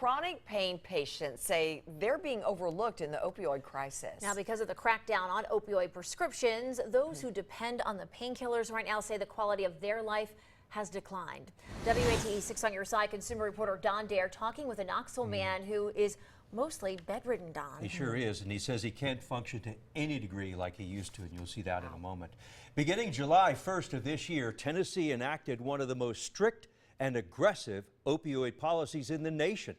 chronic pain patients say they're being overlooked in the opioid crisis. Now, because of the crackdown on opioid prescriptions, those who depend on the painkillers right now say the quality of their life has declined. WATE 6 on your side consumer reporter Don Dare talking with a Knoxville man who is mostly bedridden, Don. He sure is, and he says he can't function to any degree like he used to, and you'll see that in a moment. Beginning July 1st of this year, Tennessee enacted one of the most strict and aggressive opioid policies in the nation.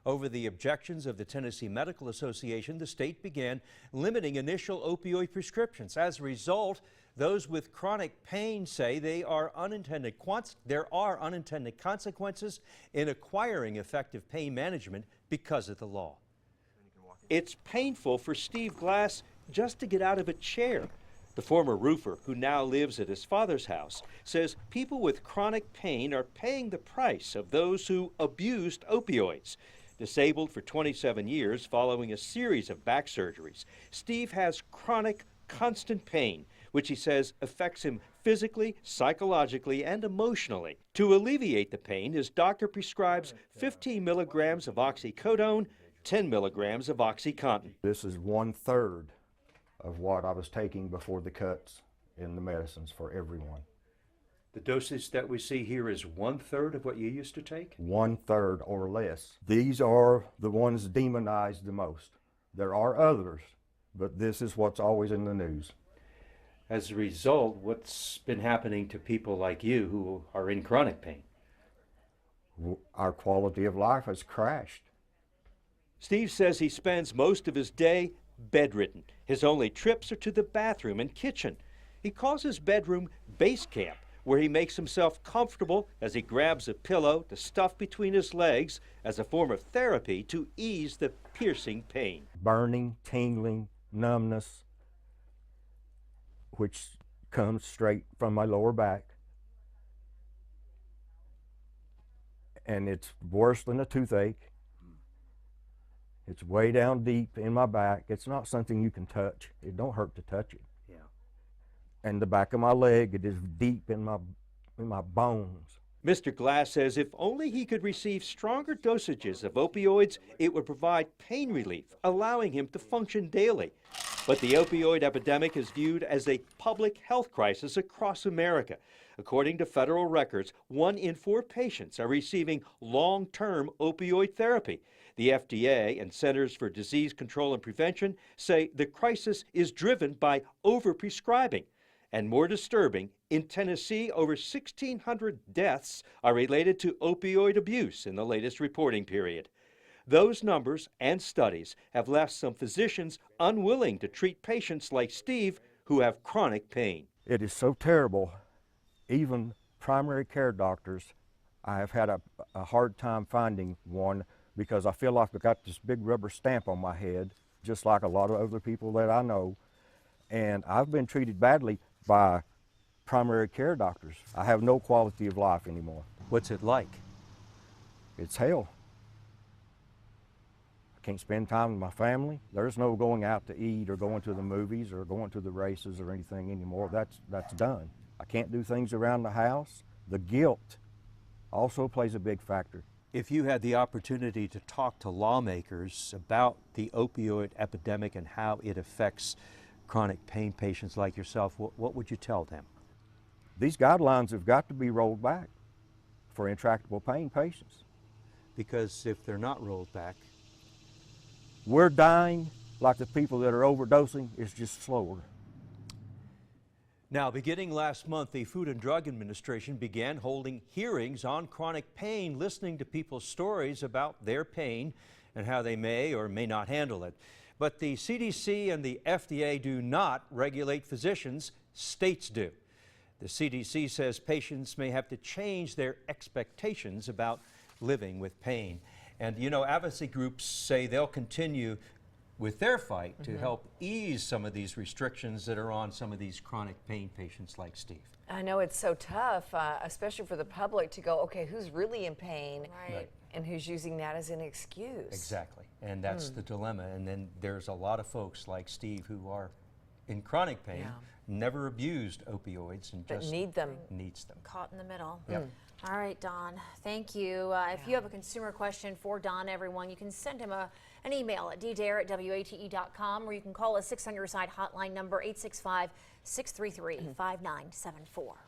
Over the objections of the Tennessee Medical Association, the state began limiting initial opioid prescriptions. As a result, those with chronic pain say there are unintended consequences in acquiring effective pain management because of the law. It's painful for Steve Glass just to get out of a chair. The former roofer, who now lives at his father's house, says people with chronic pain are paying the price of those who abused opioids. Disabled for 27 years following a series of back surgeries, Steve has chronic, constant pain, which he says affects him physically, psychologically, and emotionally. To alleviate the pain, his doctor prescribes 15 milligrams of oxycodone, 10 milligrams of OxyContin. This is 1/3 of what I was taking before the cuts in the medicines for everyone. The dosage that we see here is 1/3 of what you used to take? 1/3 or less. These are the ones demonized the most. There are others, but this is what's always in the news. As a result, what's been happening to people like you who are in chronic pain? Our quality of life has crashed. Steve says he spends most of his day bedridden. His only trips are to the bathroom and kitchen. He calls his bedroom base camp, where he makes himself comfortable as he grabs a pillow to stuff between his legs as a form of therapy to ease the piercing pain. Burning, tingling, numbness, which comes straight from my lower back. And it's worse than a toothache. It's way down deep in my back. It's not something you can touch. It don't hurt to touch it. Yeah. And the back of my leg, it is deep in my bones. Mr. Glass says if only he could receive stronger dosages of opioids, it would provide pain relief, allowing him to function daily. But the opioid epidemic is viewed as a public health crisis across America. According to federal records, 1 in 4 patients are receiving long-term opioid therapy. The FDA and Centers for Disease Control and Prevention say the crisis is driven by overprescribing. And more disturbing, in Tennessee, over 1,600 deaths are related to opioid abuse in the latest reporting period. Those numbers and studies have left some physicians unwilling to treat patients like Steve who have chronic pain. It is so terrible. Even primary care doctors, I have had a hard time finding one because I feel like I've got this big rubber stamp on my head, just like a lot of other people that I know. And I've been treated badly by primary care doctors. I have no quality of life anymore. What's it like? It's hell. I can't spend time with my family. There's no going out to eat or going to the movies or going to the races or anything anymore. That's done. I can't do things around the house. The guilt also plays a big factor. If you had the opportunity to talk to lawmakers about the opioid epidemic and how it affects chronic pain patients like yourself, what would you tell them? These guidelines have got to be rolled back for intractable pain patients. Because if they're not rolled back, we're dying like the people that are overdosing. It's just slower. Now, beginning last month, the Food and Drug Administration began holding hearings on chronic pain, listening to people's stories about their pain and how they may or may not handle it. But the CDC and the FDA do not regulate physicians, states do. The CDC says patients may have to change their expectations about living with pain. And you know, advocacy groups say they'll continue with their fight to help ease some of these restrictions that are on some of these chronic pain patients like Steve. I know it's so tough, especially for the public to go, okay, who's really in pain? Right. And who's using that as an excuse? Exactly, and that's the dilemma. And then there's a lot of folks like Steve who are in chronic pain, never abused opioids, and but just needs them. Needs them. Caught in the middle. Yep. All right, Don, thank you. If you have a consumer question for Don, everyone, you can send him an email at ddare@wate.com, or you can call a 6 on Your Side hotline number 865-633-5974.